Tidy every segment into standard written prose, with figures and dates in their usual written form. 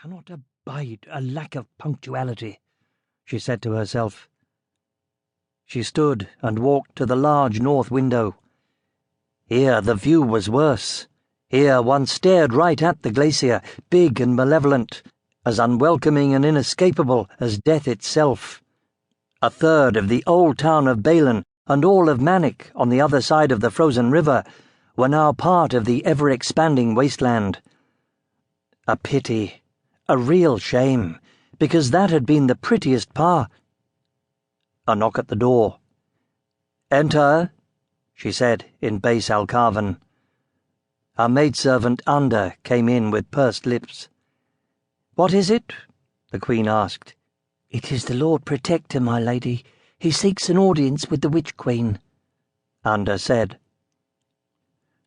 cannot abide a lack of punctuality," she said to herself. She stood and walked to the large north window. Here the view was worse. Here one stared right at the glacier, big and malevolent, as unwelcoming and inescapable as death itself. A third of the old town of Balin and all of Manic on the other side of the frozen river were now part of the ever-expanding wasteland. A pity, a real shame, because that had been the prettiest part. A knock at the door. "Enter," she said in bass Alcarvan. Her maidservant Under came in with pursed lips. "What is it?" the Queen asked. "It is the Lord Protector, my lady. He seeks an audience with the Witch Queen," Under said.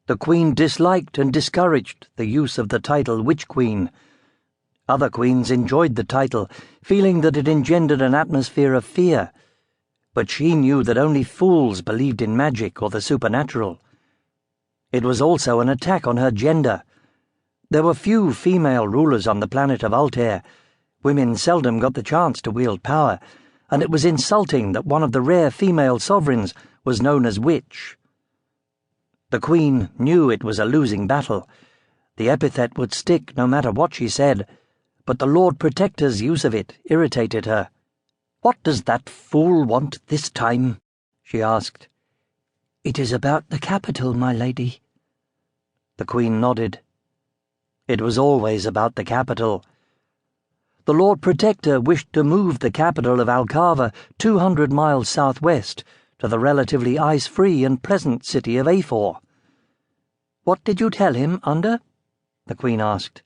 The Queen disliked and discouraged the use of the title Witch Queen. Other queens enjoyed the title, feeling that it engendered an atmosphere of fear, but she knew that only fools believed in magic or the supernatural. It was also an attack on her gender. There were few female rulers on the planet of Altair. Women seldom got the chance to wield power, and it was insulting that one of the rare female sovereigns was known as Witch. The Queen knew it was a losing battle. The epithet would stick no matter what she said, but the Lord Protector's use of it irritated her. "What does that fool want this time?" she asked. "It is about the capital, my lady." The Queen nodded. It was always about the capital. The Lord Protector wished to move the capital of Alcarva 200 miles southwest to the relatively ice-free and pleasant city of Afor. "What did you tell him, Under?" the Queen asked.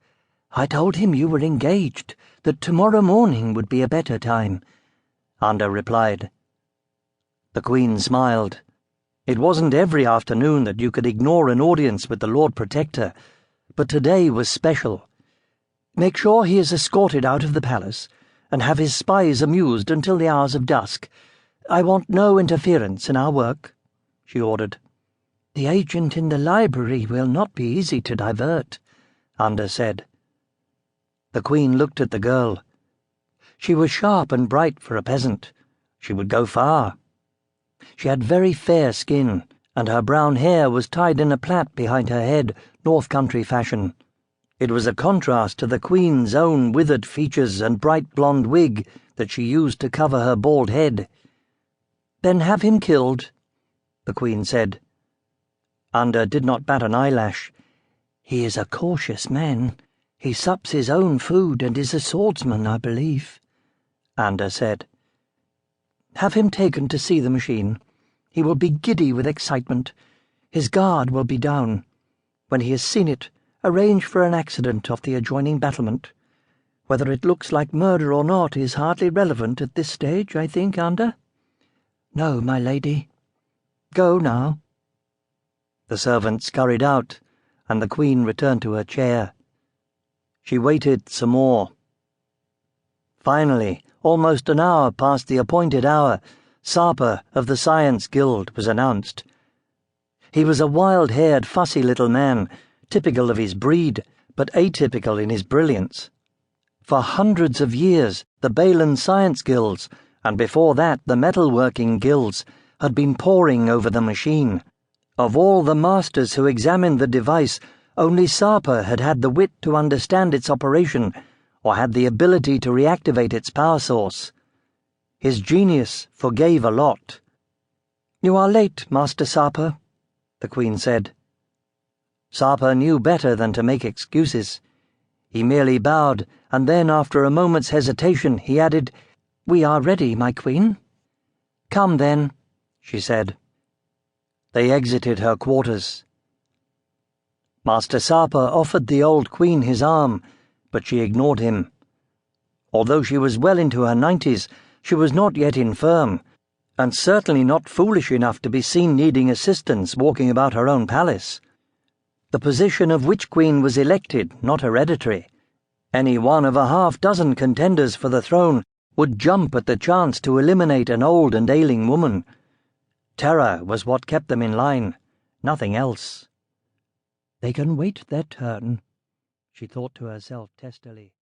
"I told him you were engaged, that tomorrow morning would be a better time," Under replied. The Queen smiled. It wasn't every afternoon that you could ignore an audience with the Lord Protector, but today was special. "Make sure he is escorted out of the palace, and have his spies amused until the hours of dusk. I want no interference in our work," she ordered. "The agent in the library will not be easy to divert," Under said. The Queen looked at the girl. She was sharp and bright for a peasant. She would go far. She had very fair skin, and her brown hair was tied in a plait behind her head, North Country fashion. It was a contrast to the Queen's own withered features and bright blonde wig that she used to cover her bald head. "Then have him killed," the Queen said. Under did not bat an eyelash. "He is a cautious man. He sups his own food and is a swordsman, I believe," Under said. "Have him taken to see the machine. He will be giddy with excitement. His guard will be down. When he has seen it, arrange for an accident off the adjoining battlement. Whether it looks like murder or not is hardly relevant at this stage, I think, Under." "No, my lady." "Go now." The servant scurried out, and the Queen returned to her chair. She waited some more. Finally, almost an hour past the appointed hour, Sarper of the Science Guild was announced. He was a wild-haired, fussy little man, typical of his breed, but atypical in his brilliance. For hundreds of years, the Balin Science Guilds, and before that the metalworking guilds, had been poring over the machine. Of all the masters who examined the device, only Sarper had had the wit to understand its operation, or had the ability to reactivate its power source. His genius forgave a lot. "You are late, Master Sarper," the Queen said. Sarper knew better than to make excuses. He merely bowed, and then, after a moment's hesitation, he added, "We are ready, my Queen." "Come, then," she said. They exited her quarters. Master Sarper offered the old Queen his arm, but she ignored him. Although she was well into her 90s, she was not yet infirm, and certainly not foolish enough to be seen needing assistance walking about her own palace. The position of Witch Queen was elected, not hereditary. Any one of a half-dozen contenders for the throne would jump at the chance to eliminate an old and ailing woman. Terror was what kept them in line, nothing else. "They can wait their turn," she thought to herself testily.